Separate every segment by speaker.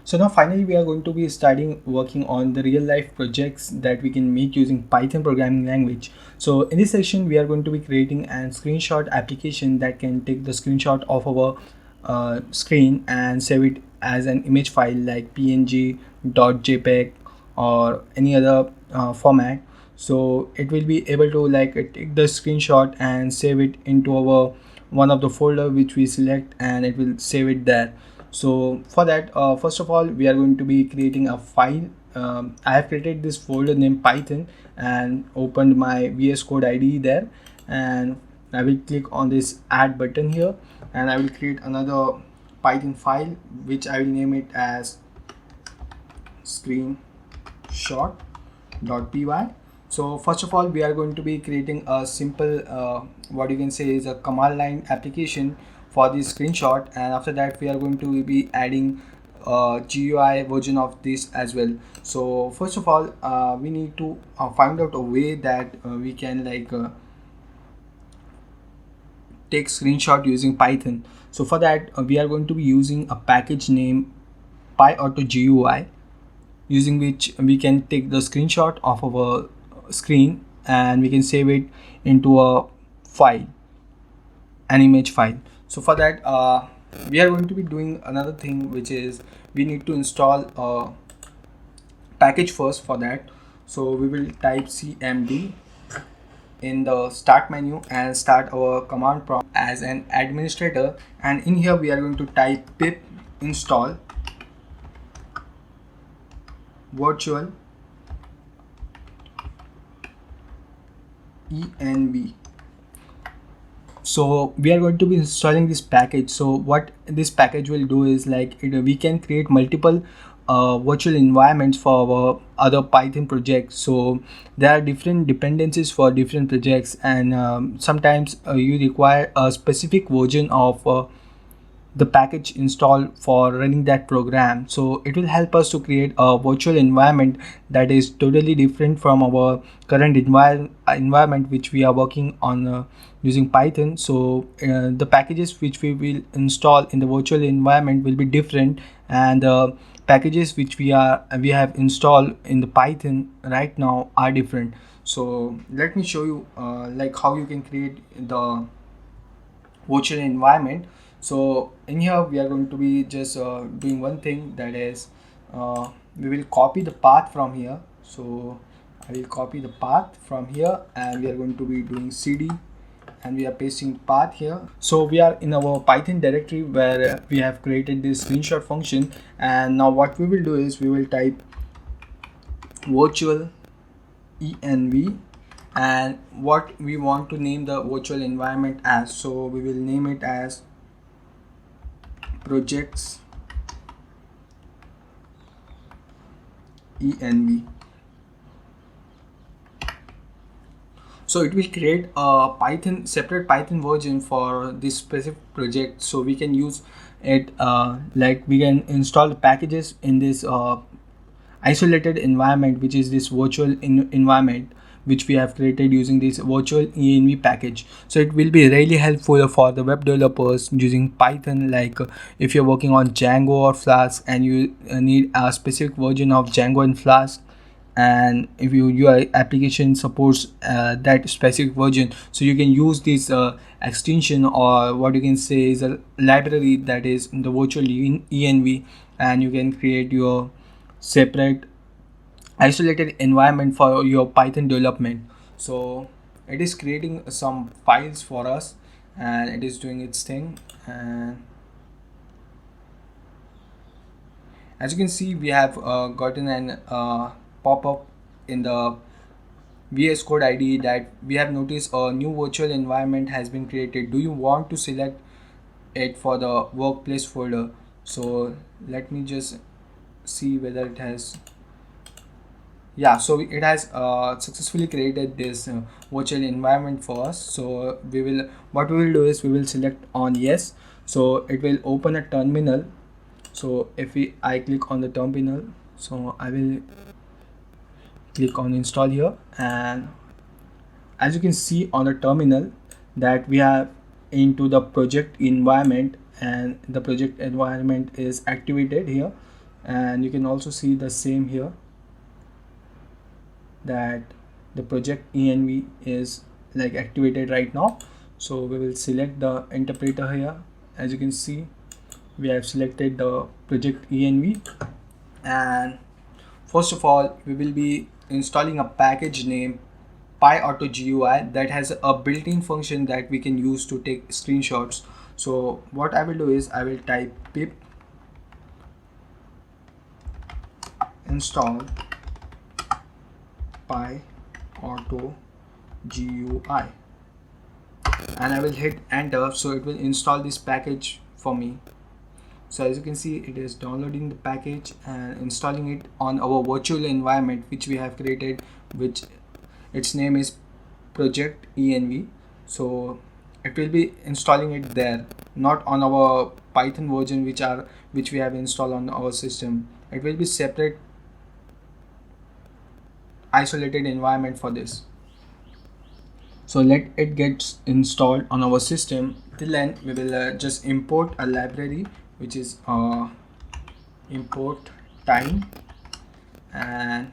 Speaker 1: So now finally we are going to be starting working on the real life projects that we can make using Python programming language. So in this section we are going to be creating a screenshot application that can take the screenshot of our screen and save it as an image file like PNG, .jpeg or any other format. So it will be able to take the screenshot and save it into our one of the folder which we select, and it will save it there. So for that, first of all we are going to be creating a file. I have created this folder named Python and opened my VS Code IDE there, and I will click on this add button here, and I will create another Python file which I will name it as screenshot.py. So first of all we are going to be creating a simple what you can say is a command line application for this screenshot, and after that we are going to be adding a GUI version of this as well. So first of all we need to find out a way that we can take screenshot using Python. So for that we are going to be using a package named PyAutoGUI, using which we can take the screenshot of our screen and we can save it into a file, an image file. So for that we are going to be doing another thing, which is we need to install a package first for that. So we will type cmd in the start menu and start our command prompt as an administrator, and in here we are going to type pip install virtual env. So we are going to be installing this package. So what this package will do is we can create multiple virtual environments for our other Python projects. So there are different dependencies for different projects, and sometimes you require a specific version of the package installed for running that program. So it will help us to create a virtual environment that is totally different from our current environment which we are working on using Python. So the packages which we will install in the virtual environment will be different, and packages which we have installed in the Python right now are different. So let me show you how you can create the virtual environment. So in here we are going to be just doing one thing, that is we will copy the path from here. So I will copy the path from here, and we are going to be doing cd and we are pasting path here. So we are in our Python directory where we have created this screenshot function, and now what we will do is we will type virtual env and what we want to name the virtual environment as. So we will name it as projects env. So it will create a separate Python version for this specific project, so we can use it we can install the packages in this isolated environment, which is this virtual environment which we have created using this virtual env package. So it will be really helpful for the web developers using Python, if you're working on Django or Flask and you need a specific version of Django and Flask, and if your application supports that specific version, so you can use this extension, or what you can say is a library that is in the virtual env, and you can create your separate isolated environment for your Python development. So it is creating some files for us and it is doing its thing, and as you can see we have gotten an pop-up in the VS Code IDE that we have noticed a new virtual environment has been created. Do you want to select it for the workplace folder? So let me just see whether it has. Yeah, so it has successfully created this virtual environment for us. So what we will do is we will select on yes. So it will open a terminal. So if I click on the terminal, so I will click on install here, and as you can see on the terminal that we have into the project environment, and the project environment is activated here, and you can also see the same here, that the project env is like activated right now. So we will select the interpreter here. As you can see, we have selected the project env, and first of all we will be installing a package named PyAutoGUI that has a built-in function that we can use to take screenshots. So what I will do is I will type pip install PyAutoGUI, and I will hit enter, so it will install this package for me. So as you can see, it is downloading the package and installing it on our virtual environment which we have created, which its name is project env. So it will be installing it there, not on our Python version which we have installed on our system. It will be separate isolated environment for this. So let it get installed on our system. Till then we will just import a library which is import time, and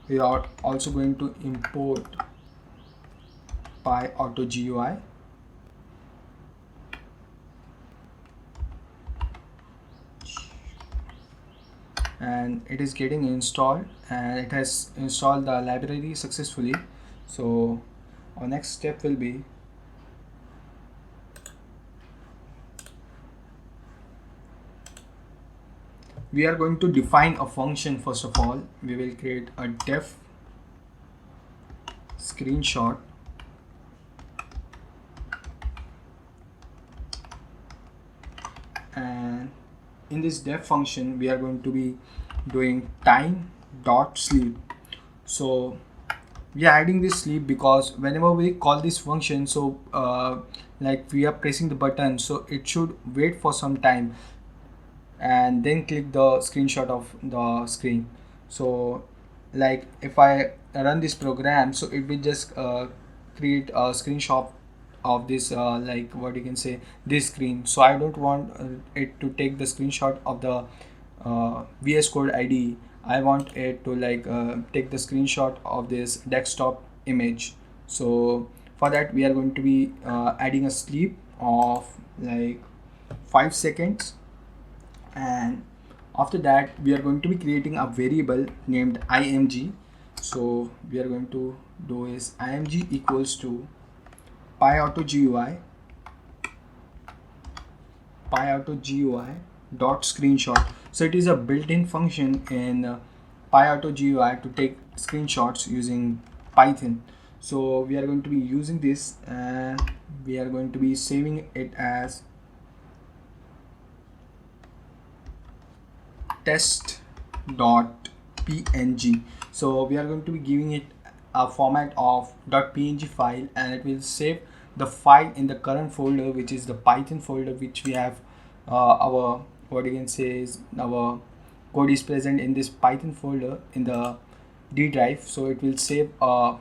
Speaker 1: we are also going to import PyAutoGUI. And it is getting installed, and it has installed the library successfully. So our next step will be we are going to define a function. First of all, we will create a def screenshot, and in this def function we are going to be doing time dot sleep. So we are adding this sleep because whenever we call this function, so like we are pressing the button, so it should wait for some time and then click the screenshot of the screen. So like if I run this program, so it will just create a screenshot of this like what you can say, this screen. So I don't want it to take the screenshot of the VS Code IDE. I want it to like take the screenshot of this desktop image. So for that we are going to be adding a sleep of like 5 seconds, and after that we are going to be creating a variable named img. So we are going to do is img equals to PyAutoGUI dot screenshot. So it is a built-in function in PyAutoGUI to take screenshots using Python. So we are going to be using this, and we are going to be saving it as test.png. So we are going to be giving it a format of .png file, and it will save the file in the current folder, which is the Python folder, which we have our what you can say is our code is present in this Python folder in the D drive. So it will save a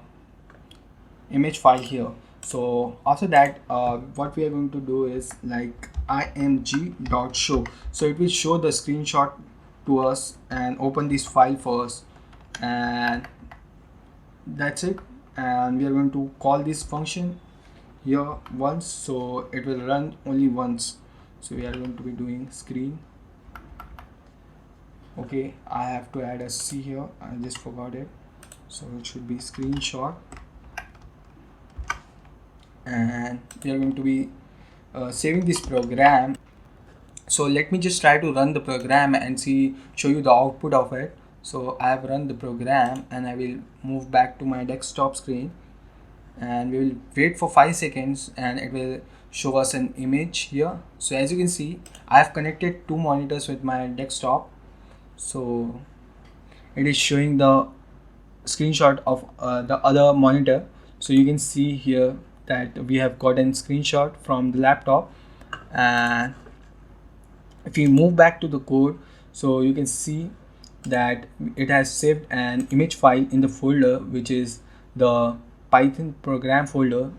Speaker 1: image file here. So after that what we are going to do is like img.show. So it will show the screenshot to us and open this file for us, and that's it. And we are going to call this function here once, so it will run only once. So we are going to be doing screen. Okay, I have to add a C here, I just forgot it. So it should be screenshot, and we are going to be saving this program. So let me just try to run the program and show you the output of it. So I have run the program, and I will move back to my desktop screen, and we will wait for 5 seconds, and it will show us an image here. So as you can see, I have connected 2 monitors with my desktop. So it is showing the screenshot of the other monitor. So you can see here that we have gotten screenshot from the laptop, and if you move back to the code, so you can see that it has saved an image file in the folder, which is the Python program folder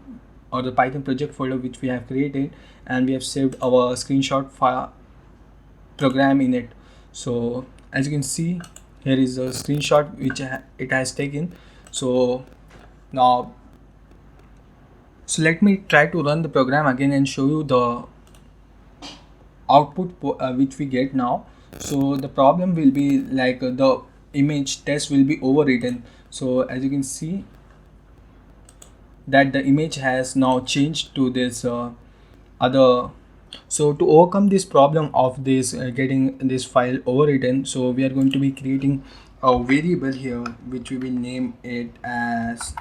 Speaker 1: or the Python project folder which we have created, and we have saved our screenshot file program in it. So as you can see, here is a screenshot which it has taken. So now, so let me try to run the program again and show you the output which we get now. So the problem will be like the image test will be overwritten. So as you can see that the image has now changed to this other. So to overcome this problem of this getting this file overwritten, so we are going to be creating a variable here which we will name it as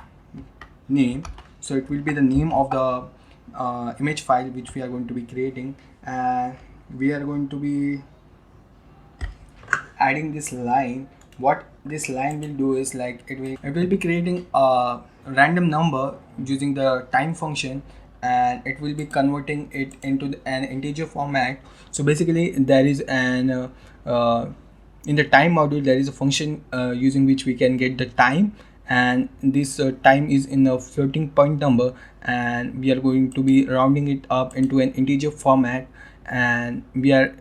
Speaker 1: name. So it will be the name of the image file which we are going to be creating, and we are going to be adding this line. What this line will do is like it will be creating a random number using the time function, and it will be converting it into an integer format. So basically there is an in the time module there is a function using which we can get the time, and this time is in a floating point number, and we are going to be rounding it up into an integer format, and we are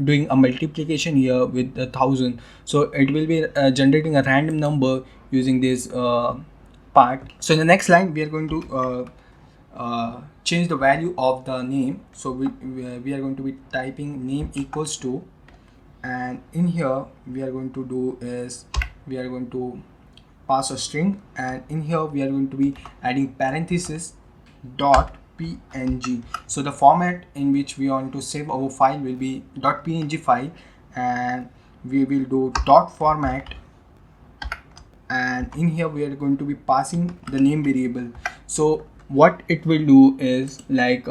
Speaker 1: doing a multiplication here with 1,000. So it will be generating a random number using this part. So in the next line we are going to change the value of the name. So we are going to be typing name equals to, and in here we are going to do is we are going to pass a string, and in here we are going to be adding parenthesis dot png. So the format in which we want to save our file will be .png file, and we will do dot format, and in here we are going to be passing the name variable. So what it will do is like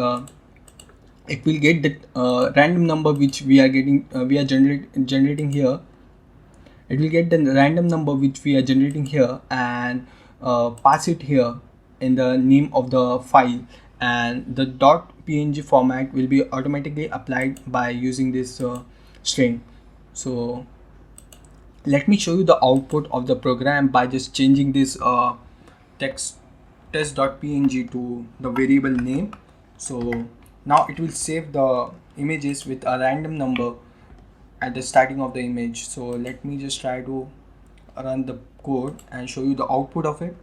Speaker 1: it will get the random number which we are getting we are generating here. It will get the random number which we are generating here and pass it here in the name of the file, and the .png format will be automatically applied by using this string. So let me show you the output of the program by just changing this text test.png to the variable name. So now it will save the images with a random number at the starting of the image. So let me just try to run the code and show you the output of it.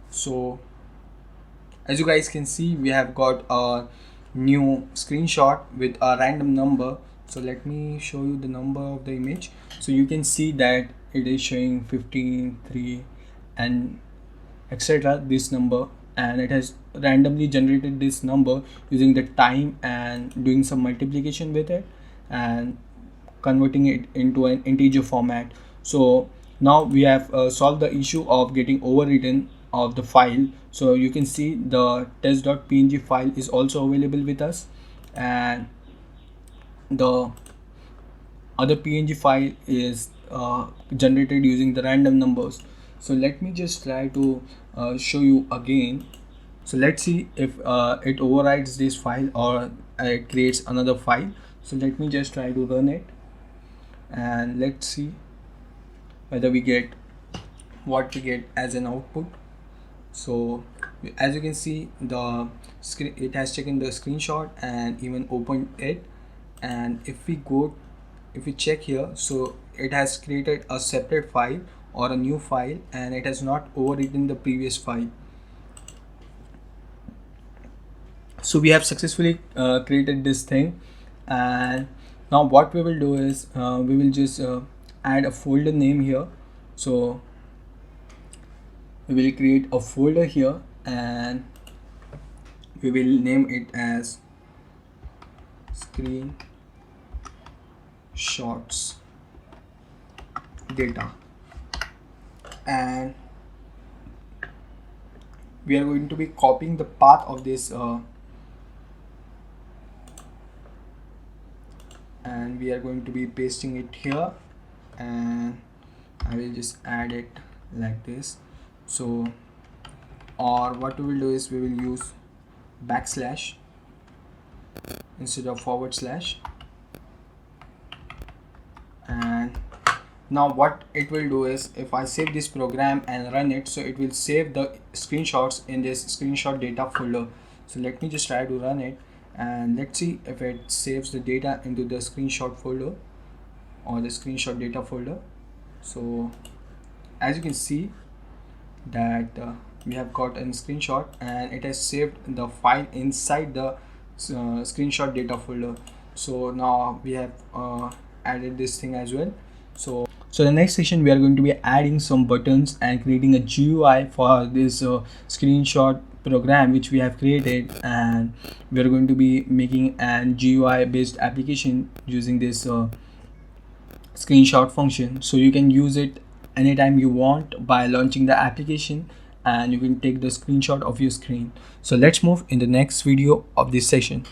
Speaker 1: So as you guys can see, we have got a new screenshot with a random number. So let me show you the number of the image. So you can see that it is showing 15, 3 and etc. this number, and it has randomly generated this number using the time and doing some multiplication with it and converting it into an integer format. So now we have solved the issue of getting overwritten of the file. So you can see the test.png file is also available with us, and the other png file is generated using the random numbers. So let me just try to show you again. So let's see if it overrides this file or it creates another file. So let me just try to run it, and let's see whether we get what we get as an output. So as you can see, the screen, it has taken the screenshot and even opened it, and if we check here, so it has created a separate file or a new file, and it has not overwritten the previous file. So we have successfully created this thing, and now what we will do is we will just add a folder name here. So we will create a folder here, and we will name it as screen shots data, and we are going to be copying the path of this and we are going to be pasting it here, and I will just add it like this. So or what we will do is we will use backslash instead of forward slash, and Now what it will do is, if I save this program and run it, so it will save the screenshots in this screenshot data folder. So let me just try to run it, and let's see if it saves the data into the screenshot folder or the screenshot data folder. So as you can see that we have got a screenshot and it has saved the file inside the screenshot data folder. So now we have added this thing as well. So the next session we are going to be adding some buttons and creating a GUI for this screenshot program which we have created, and we are going to be making an GUI based application using this screenshot function. So you can use it anytime you want by launching the application, and you can take the screenshot of your screen. So let's move in the next video of this session.